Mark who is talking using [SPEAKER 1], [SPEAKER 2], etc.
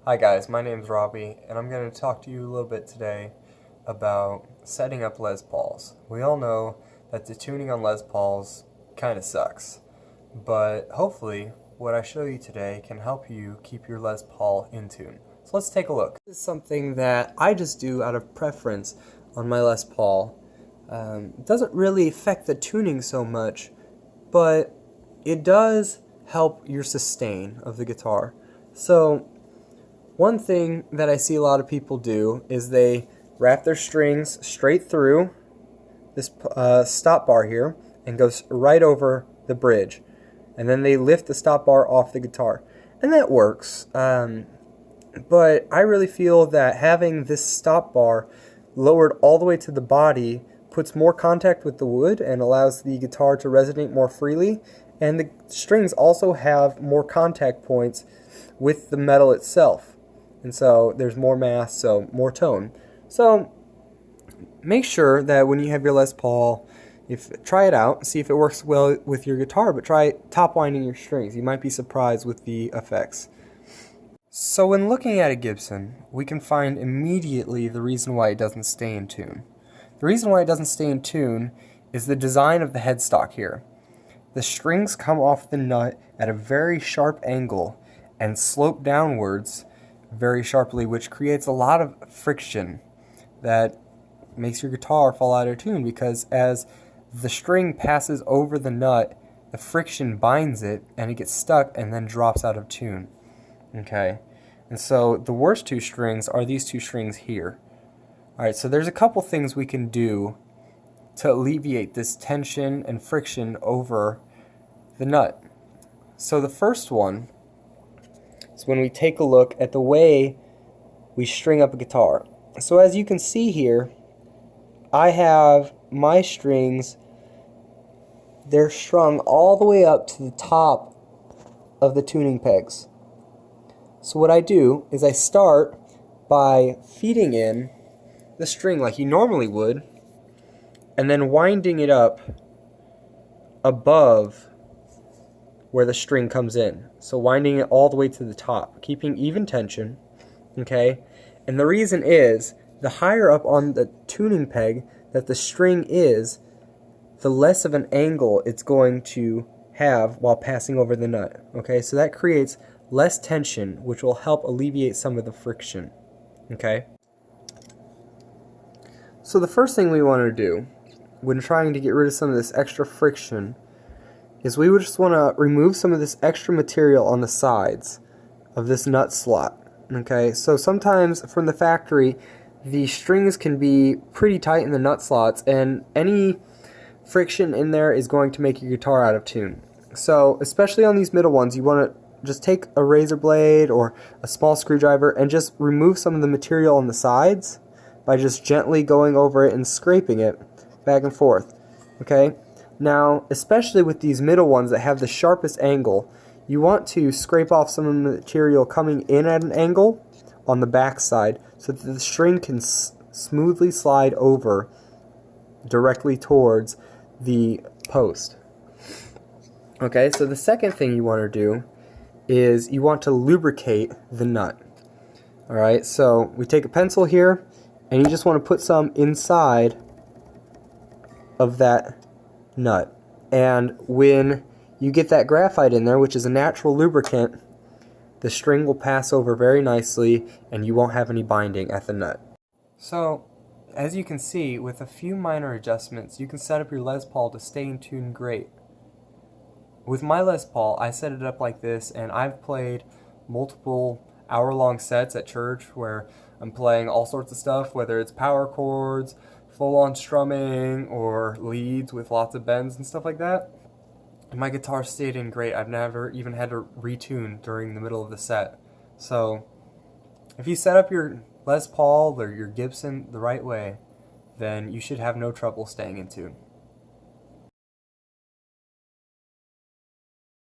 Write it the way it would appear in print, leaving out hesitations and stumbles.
[SPEAKER 1] Hi guys, my name's Robbie, and I'm going to talk to you a little bit today about setting up Les Pauls. We all know that the tuning on Les Pauls kind of sucks, but hopefully what I show you today can help you keep your Les Paul in tune. So let's take a look. This is something that I just do out of preference on my Les Paul. It doesn't really affect the tuning so much, but it does help your sustain of the guitar. So one thing that I see a lot of people do is they wrap their strings straight through this stop bar here and goes right over the bridge, and then they lift the stop bar off the guitar, and that works. But I really feel that having this stop bar lowered all the way to the body puts more contact with the wood and allows the guitar to resonate more freely, and the strings also have more contact points with the metal itself. And so there's more mass, so more tone. So make sure that when you have your Les Paul, try it out, see if it works well with your guitar, but try top winding your strings. You might be surprised with the effects. So when looking at a Gibson, we can find immediately the reason why it doesn't stay in tune. The reason why it doesn't stay in tune is the design of the headstock here. The strings come off the nut at a very sharp angle and slope downwards very sharply, which creates a lot of friction that makes your guitar fall out of tune, because as the string passes over the nut, the friction binds it and it gets stuck and then drops out of tune. Okay, and so the worst two strings are these two strings here. Alright, so there's a couple things we can do to alleviate this tension and friction over the nut. So the first one is when we take a look at the way we string up a guitar. So as you can see here, I have my strings, they're strung all the way up to the top of the tuning pegs. So what I do is I start by feeding in the string like you normally would, and then winding it up above where the string comes in. So winding it all the way to the top, keeping even tension, okay? And the reason is, the higher up on the tuning peg that the string is, the less of an angle it's going to have while passing over the nut, okay? So that creates less tension, which will help alleviate some of the friction, okay? So the first thing we want to do when trying to get rid of some of this extra friction is we would just want to remove some of this extra material on the sides of this nut slot. Okay, so sometimes from the factory the strings can be pretty tight in the nut slots, and any friction in there is going to make your guitar out of tune. So especially on these middle ones, you want to just take a razor blade or a small screwdriver and just remove some of the material on the sides by just gently going over it and scraping it back and forth. Okay? Now, especially with these middle ones that have the sharpest angle, you want to scrape off some of the material coming in at an angle on the back side so that the string can smoothly slide over directly towards the post. Okay, so the second thing you want to do is you want to lubricate the nut. Alright, so we take a pencil here and you just want to put some inside of that nut, and when you get that graphite in there, which is a natural lubricant, the string will pass over very nicely and you won't have any binding at the nut. So as you can see, with a few minor adjustments you can set up your Les Paul to stay in tune great. With my Les Paul, I set it up like this, and I've played multiple hour-long sets at church where I'm playing all sorts of stuff, whether it's power chords, full-on strumming, or leads with lots of bends and stuff like that. And my guitar stayed in great. I've never even had to retune during the middle of the set. So if you set up your Les Paul or your Gibson the right way, then you should have no trouble staying in tune.